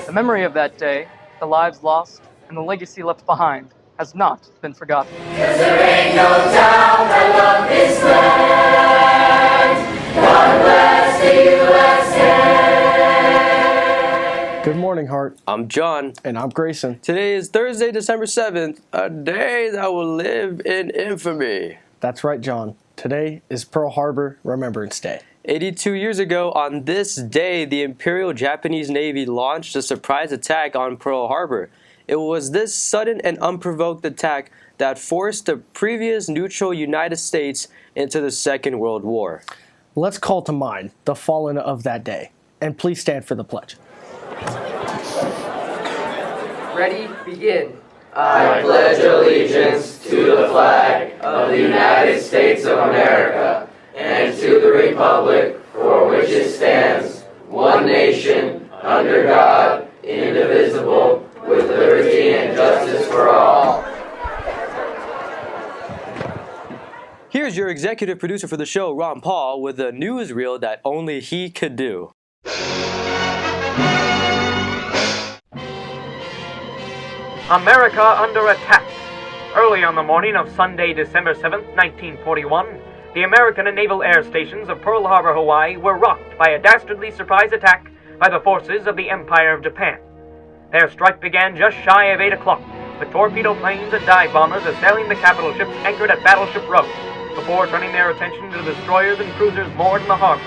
The memory of that day, the lives lost, and the legacy left behind has not been forgotten. 'Cause there ain't no doubt I love this land. God bless the USA. Good morning, Hart. I'm John. And I'm Greyson. Today is Thursday, December 7th, a day that will live in infamy. That's right, John. Today is Pearl Harbor Remembrance Day. 82 years ago, on this day, the Imperial Japanese Navy launched a surprise attack on Pearl Harbor. It was this sudden and unprovoked attack that forced the previous neutral United States into the Second World War. Let's call to mind the fallen of that day. And please stand for the pledge. Ready, begin. I pledge allegiance to the flag of the United States of America and to the republic for which it stands, one nation, under God, indivisible, with liberty and justice for all. Here's your executive producer for the show, Ron Paul, with a newsreel that only he could do. America under attack. Early on the morning of Sunday, December 7th, 1941, the American and naval air stations of Pearl Harbor, Hawaii were rocked by a dastardly surprise attack by the forces of the Empire of Japan. Their strike began just shy of 8 o'clock, with torpedo planes and dive bombers assailing the capital ships anchored at Battleship Row, before turning their attention to the destroyers and cruisers moored in the harbor.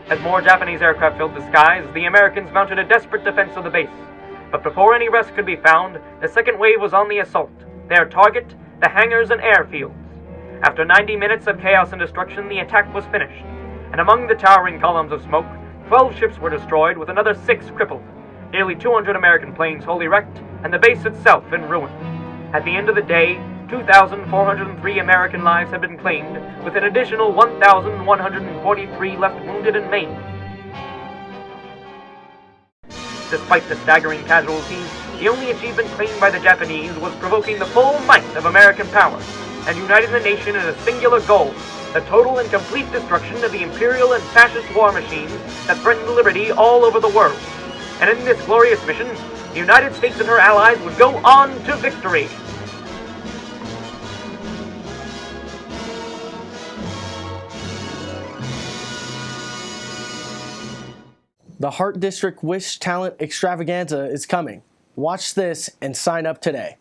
As more Japanese aircraft filled the skies, the Americans mounted a desperate defense of the base. But before any rest could be found, the second wave was on the assault, their target, the hangars and airfields. After 90 minutes of chaos and destruction, the attack was finished, and among the towering columns of smoke, 12 ships were destroyed with another 6 crippled, nearly 200 American planes wholly wrecked, and the base itself in ruin. At the end of the day, 2,403 American lives had been claimed, with an additional 1,143 left wounded and maimed. Despite the staggering casualties, the only achievement claimed by the Japanese was provoking the full might of American power and uniting the nation in a singular goal, the total and complete destruction of the imperial and fascist war machines that threatened liberty all over the world. And in this glorious mission, the United States and her allies would go on to victory. The Hart District Wish Talent Extravaganza is coming. Watch this and sign up today.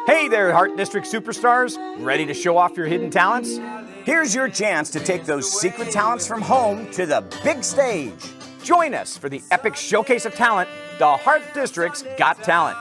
Hey there, Hart District superstars. Ready to show off your hidden talents? Here's your chance to take those secret talents from home to the big stage. Join us for the epic showcase of talent, the Hart District's Got Talent.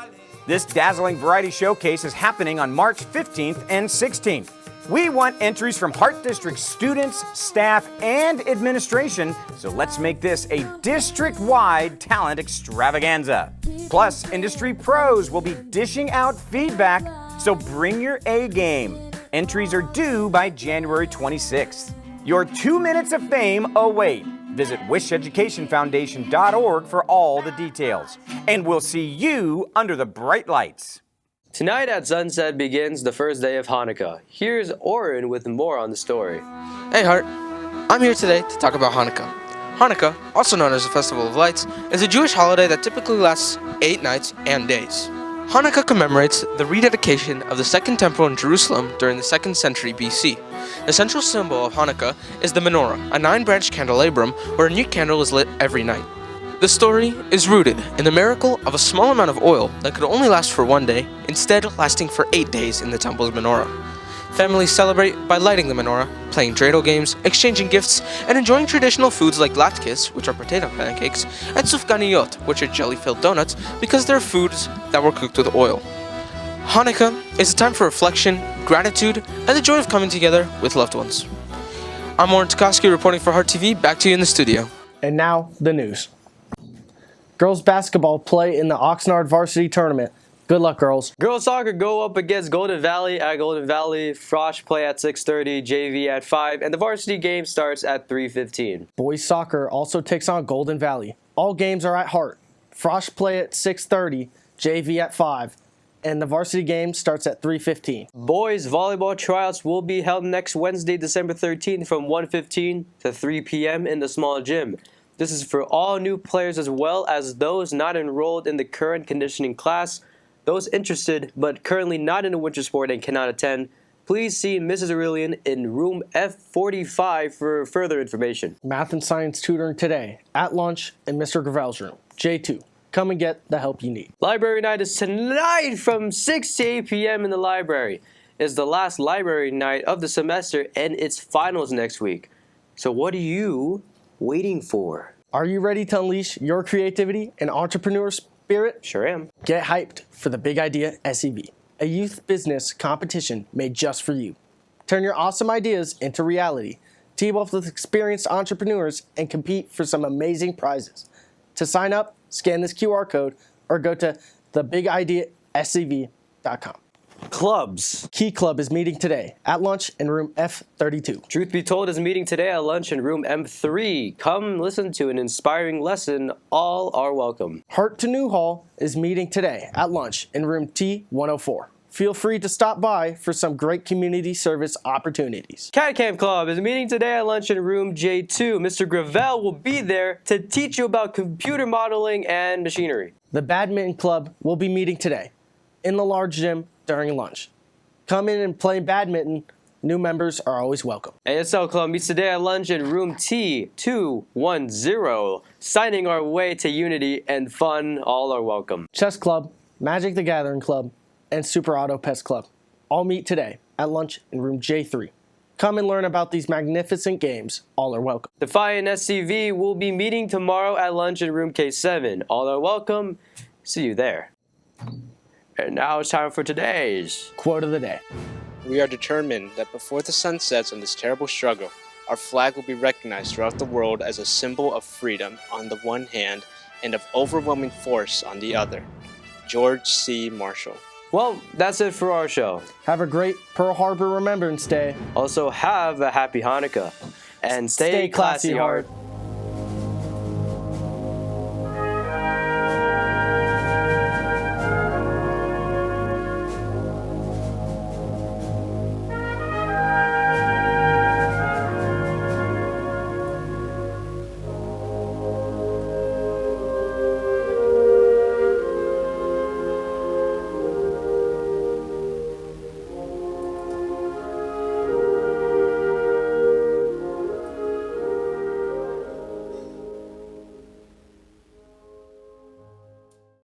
This dazzling variety showcase is happening on March 15th and 16th. We want entries from Hart District students, staff, and administration, so let's make this a district-wide talent extravaganza. Plus, industry pros will be dishing out feedback, so bring your A game. Entries are due by January 26th. Your 2 minutes of fame await. Visit wisheducationfoundation.org for all the details. And we'll see you under the bright lights. Tonight at sunset begins the first day of Hanukkah. Here's Oren with more on the story. Hey Hart, I'm here today to talk about Hanukkah. Hanukkah, also known as the Festival of Lights, is a Jewish holiday that typically lasts 8 nights and days. Hanukkah commemorates the rededication of the Second Temple in Jerusalem during the 2nd century BC. The central symbol of Hanukkah is the menorah, a 9-branch candelabrum where a new candle is lit every night. The story is rooted in the miracle of a small amount of oil that could only last for 1 day, instead lasting for 8 days in the temple's menorah. Families celebrate by lighting the menorah, playing dreidel games, exchanging gifts, and enjoying traditional foods like latkes, which are potato pancakes, and sufganiyot, which are jelly-filled donuts, because they're foods that were cooked with oil. Hanukkah is a time for reflection, gratitude, and the joy of coming together with loved ones. I'm Oren Tukoski reporting for Hart TV. Back to you in the studio. And now, the news. Girls basketball play in the Oxnard Varsity Tournament. Good luck, girls. Girls soccer go up against Golden Valley at Golden Valley. Frosh play at 6:30, JV at 5, and the varsity game starts at 3:15. Boys soccer also takes on Golden Valley. All games are at Hart. Frosh play at 6:30, JV at 5, and the varsity game starts at 3:15. Boys volleyball tryouts will be held next Wednesday, December 13th from 1:15 to 3 p.m. in the small gym. This is for all new players as well as those not enrolled in the current conditioning class. Those interested but currently not in a winter sport and cannot attend, please see Mrs. Aurelian in room F45 for further information. Math and science tutoring today at lunch in Mr. Gravel's room, J2. Come and get the help you need. Library night is tonight from 6 to 8 p.m. in the library. It's the last library night of the semester and it's finals next week. So what are you waiting for? Are you ready to unleash your creativity and entrepreneur spirit? Sure am. Get hyped for the Big Idea SEV, a youth business competition made just for you. Turn your awesome ideas into reality. Team up with experienced entrepreneurs and compete for some amazing prizes. To sign up, scan this QR code or go to thebigideascv.com. Clubs. Key Club is meeting today at lunch in room F32. Truth Be Told is meeting today at lunch in room M3. Come listen to an inspiring lesson. All are welcome. Heart to New Hall is meeting today at lunch in room T104. Feel free to stop by for some great community service opportunities. Cat Camp Club is meeting today at lunch in room J2. Mr. Gravel will be there to teach you about computer modeling and machinery. The Badminton Club will be meeting today in the large gym during lunch. Come in and play badminton. New members are always welcome. ASL Club meets today at lunch in room T210. Signing our way to unity and fun. All are welcome. Chess Club, Magic the Gathering Club, and Super Auto Pest Club all meet today at lunch in room J3. Come and learn about these magnificent games. All are welcome. Defiant SCV will be meeting tomorrow at lunch in room K7. All are welcome. See you there. And now it's time for today's Quote of the day. We are determined that before the sun sets on this terrible struggle, our flag will be recognized throughout the world as a symbol of freedom on the one hand and of overwhelming force on the other. George C. Marshall. Well, that's it for our show. Have a great Pearl Harbor Remembrance Day. Also, have a happy Hanukkah. And stay classy, heart.